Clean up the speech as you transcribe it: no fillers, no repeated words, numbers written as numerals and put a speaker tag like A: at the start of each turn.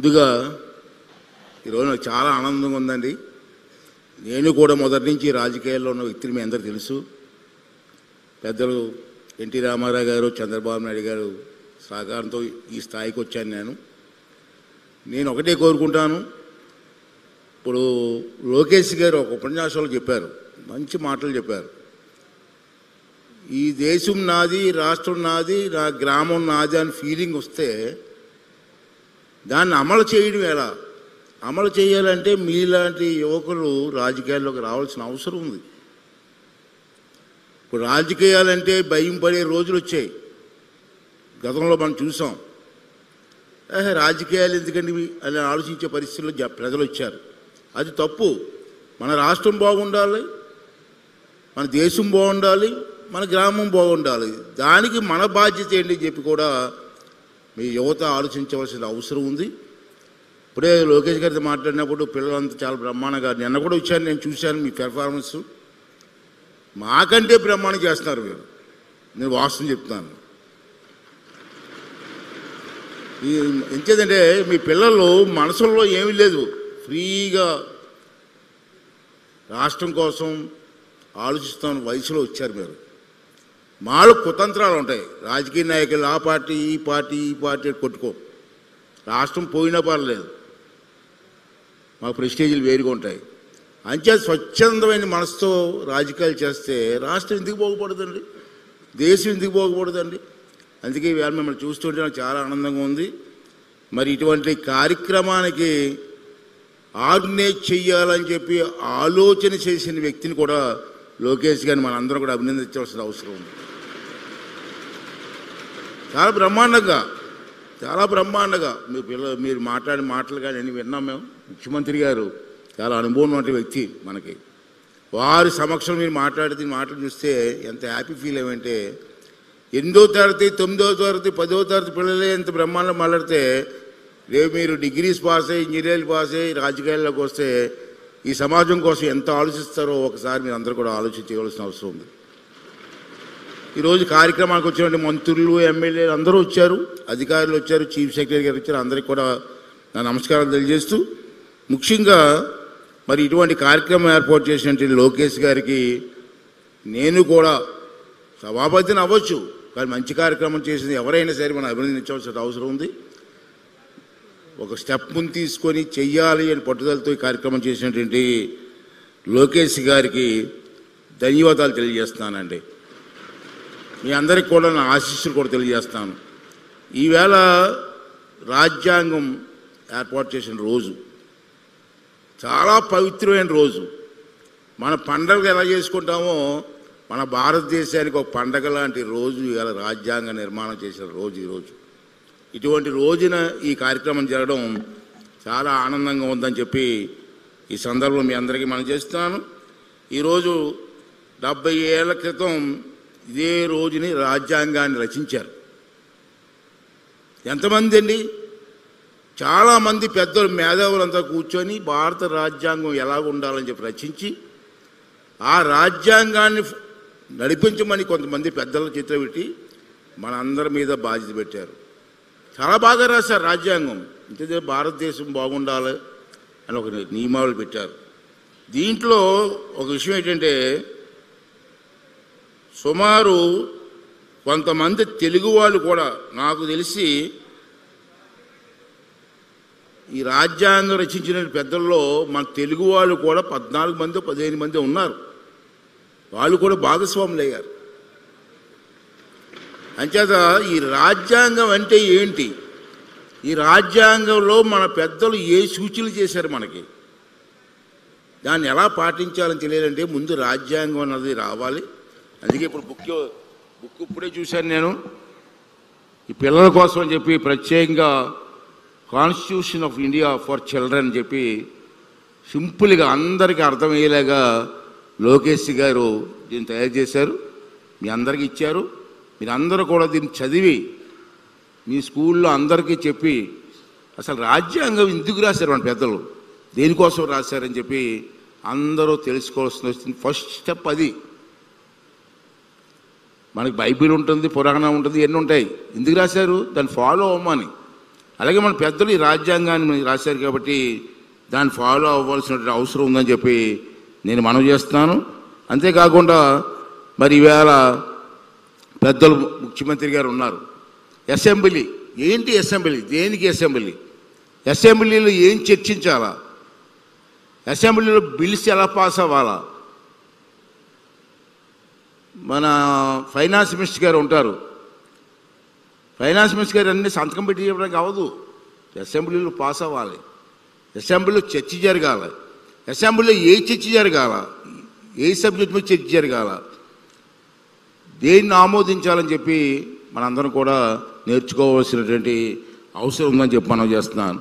A: ముందుగా ఈరోజు నాకు చాలా ఆనందంగా ఉందండి. నేను కూడా మొదటి నుంచి రాజకీయాల్లో ఉన్న వ్యక్తిని మీ అందరికీ తెలుసు. పెద్దలు ఎన్టీ రామారావు గారు, చంద్రబాబు నాయుడు గారు సహకారంతో ఈ స్థాయికి వచ్చాను. నేను ఒకటే కోరుకుంటాను. ఇప్పుడు లోకేష్ గారు ఒక ఉపన్యాసంలో చెప్పారు, మంచి మాటలు చెప్పారు. ఈ దేశం నాది, రాష్ట్రం నాది, నా గ్రామం నాది అని ఫీలింగ్ వస్తే దాన్ని అమలు చేయడం ఎలా? అమలు చేయాలంటే మీలాంటి యువకులు రాజకీయాల్లోకి రావాల్సిన అవసరం ఉంది. ఇప్పుడు రాజకీయాలంటే భయం పడే రోజులు వచ్చాయి. గతంలో మనం చూసాం. రాజకీయాలు ఎందుకండి అని ఆలోచించే పరిస్థితుల్లో ప్రజలు వచ్చారు. అది తప్పు. మన రాష్ట్రం బాగుండాలి, మన దేశం బాగుండాలి, మన గ్రామం బాగుండాలి. దానికి మన బాధ్యత ఏంటి చెప్పి కూడా మీ యువత ఆలోచించవలసిన అవసరం ఉంది. ఇప్పుడే లోకేష్ గారితో మాట్లాడినప్పుడు పిల్లలంతా చాలా బ్రహ్మాండంగా, నిన్న కూడా వచ్చాను, నేను చూశాను మీ పెర్ఫార్మెన్స్. మాకంటే బ్రహ్మాండం చేస్తున్నారు మీరు. నేను వాస్తవం చెప్తున్నాను. ఎంచేదంటే మీ పిల్లలు మనసుల్లో ఏమీ లేదు, ఫ్రీగా రాష్ట్రం కోసం ఆలోచిస్తున్న వయసులో వచ్చారు మీరు. మాలో కుతంత్రాలు ఉంటాయి. రాజకీయ నాయకులు ఆ పార్టీ ఈ పార్టీ ఈ పార్టీ కొట్టుకో, రాష్ట్రం పోయినా పర్లేదు, మా ప్రెస్టేజీలు వేరుగా ఉంటాయి. అంతే స్వచ్ఛందమైన మనసుతో రాజకీయాలు చేస్తే రాష్ట్రం ఎందుకు బాగుపడదండి, దేశం ఎందుకు బాగుపడదండి? అందుకే ఇవాళ మిమ్మల్ని చూస్తుంటే నాకు చాలా ఆనందంగా ఉంది. మరి ఇటువంటి కార్యక్రమానికి ఆర్గనైజ్ చెయ్యాలని చెప్పి ఆలోచన చేసిన వ్యక్తిని కూడా లోకేష్ గారిని మనందరం కూడా అభినందించవలసిన అవసరం ఉంది. చాలా బ్రహ్మాండంగా మీరు మాట్లాడిన మాటలు కానీ అన్ని విన్నాం మేము. ముఖ్యమంత్రి గారు చాలా అనుభవం వంటి వ్యక్తి మనకి. వారి సమక్షంలో మీరు మాట్లాడితే మాటలు చూస్తే ఎంత హ్యాపీ ఫీల్ అయ్యంటే, 8వ తరగతి 9వ తరగతి 10వ తరగతి పిల్లలే ఎంత బ్రహ్మాండం మాట్లాడితే, రేపు మీరు డిగ్రీస్ పాస్ అయ్యి ఇంజనీరింగ్ పాస్ అయ్యి రాజకీయాల్లోకి వస్తే ఈ సమాజం కోసం ఎంత ఆలోచిస్తారో ఒకసారి మీరు అందరూ కూడా ఆలోచించవలసిన అవసరం ఉంది. ఈరోజు కార్యక్రమానికి వచ్చినటువంటి మంత్రులు, ఎమ్మెల్యేలు అందరూ వచ్చారు, అధికారులు వచ్చారు, చీఫ్ సెక్రటరీ గారు వచ్చారు. అందరికీ కూడా నా నమస్కారాలు తెలియజేస్తూ, ముఖ్యంగా మరి ఇటువంటి కార్యక్రమం ఏర్పాటు చేసినటువంటి లోకేష్ గారికి నేను కూడా సభాపతిని అవ్వచ్చు, కానీ మంచి కార్యక్రమం చేసింది ఎవరైనా సరే మనం అభినందించవలసిన అవసరం ఉంది. ఒక స్టెప్ ముందు తీసుకొని చెయ్యాలి అని పట్టుదలతో ఈ కార్యక్రమం చేసినటువంటి లోకేష్ గారికి ధన్యవాదాలు తెలియజేస్తున్నానండి. మీ అందరికీ కూడా నా ఆశీస్సులు కూడా తెలియజేస్తాను. ఈవేళ రాజ్యాంగం ఏర్పాటు చేసిన రోజు చాలా పవిత్రమైన రోజు. మన పండగలు ఎలా చేసుకుంటామో మన భారతదేశానికి ఒక పండగ లాంటి రోజు ఇవాళ రాజ్యాంగ నిర్మాణం చేసిన రోజు ఈరోజు. ఇటువంటి రోజున ఈ కార్యక్రమం జరగడం చాలా ఆనందంగా ఉందని చెప్పి ఈ సందర్భంలో మీ అందరికీ మనం చేస్తున్నాను. ఈరోజు 70 ఏళ్ల క్రితం ఇదే రోజుని రాజ్యాంగాన్ని రచించారు. ఎంతమంది అండి? చాలామంది పెద్దలు, మేధావులంతా కూర్చొని భారత రాజ్యాంగం ఎలా ఉండాలని చెప్పి రచించి ఆ రాజ్యాంగాన్ని నడిపించమని కొంతమంది పెద్దల చేతిలో పెట్టి మనందరి మీద బాధ్యత పెట్టారు. చాలా బాగా రాశారు రాజ్యాంగం. అంటే భారతదేశం బాగుండాలి అని ఒక నియమాలు పెట్టారు. దీంట్లో ఒక విషయం ఏంటంటే, సుమారు కొంతమంది తెలుగు వాళ్ళు కూడా, నాకు తెలిసి ఈ రాజ్యాంగం రచించిన పెద్దల్లో మన తెలుగు వాళ్ళు కూడా 14 మంది 15 మంది ఉన్నారు. వాళ్ళు కూడా భాగస్వాములు అయ్యారు. అంచేత ఈ రాజ్యాంగం అంటే ఏంటి, ఈ రాజ్యాంగంలో మన పెద్దలు ఏ సూచనలు చేశారు మనకి, దాన్ని ఎలా పాటించాలని తెలియాలంటే ముందు రాజ్యాంగం అన్నది రావాలి. అందుకే ఇప్పుడు బుక్ ఇప్పుడే చూశాను నేను. ఈ పిల్లల కోసం అని చెప్పి ప్రత్యేకంగా constitution of India for children అని చెప్పి సింపుల్గా అందరికీ అర్థమయ్యేలాగా లోకేష్ గారు దీన్ని తయారు చేశారు, మీ అందరికీ ఇచ్చారు. మీరందరూ కూడా దీన్ని చదివి మీ స్కూల్లో అందరికీ చెప్పి అసలు రాజ్యాంగం ఎందుకు రాశారు మన పెద్దలు, దేనికోసం రాశారని చెప్పి అందరూ తెలుసుకోవాల్సి వస్తుంది. ఫస్ట్ స్టెప్ అది. మనకి బైబిల్ ఉంటుంది, పురాణం ఉంటుంది, ఎన్ని ఉంటాయి. ఎందుకు రాశారు? దాన్ని ఫాలో అవ్వమని. అలాగే మన పెద్దలు ఈ రాజ్యాంగాన్ని రాశారు కాబట్టి దాన్ని ఫాలో అవ్వాల్సిన అవసరం ఉందని చెప్పి నేను మనవి చేస్తున్నాను. అంతేకాకుండా మరి ఈవేళ పెద్దలు ముఖ్యమంత్రి గారు ఉన్నారు. అసెంబ్లీ ఏంటి? అసెంబ్లీ దేనికి? అసెంబ్లీలో ఏం చర్చించాలా? అసెంబ్లీలో బిల్స్ ఎలా పాస్ అవ్వాలా? మన ఫైనాన్స్ మినిస్టర్ గారు ఉంటారు. ఫైనాన్స్ మినిస్టర్ గారు అన్ని సంతకం పెట్టి చెప్పడానికి అవ్వదు. అసెంబ్లీలో పాస్ అవ్వాలి, అసెంబ్లీలో చర్చ జరగాలి, అసెంబ్లీలో ఏ చర్చ జరగాల, ఏ సబ్జెక్ట్ మీద చర్చ జరగాల, దేన్ని ఆమోదించాలని చెప్పి మనందరం కూడా నేర్చుకోవాల్సినటువంటి అవసరం ఉందని చెప్పి మనం చేస్తున్నాను.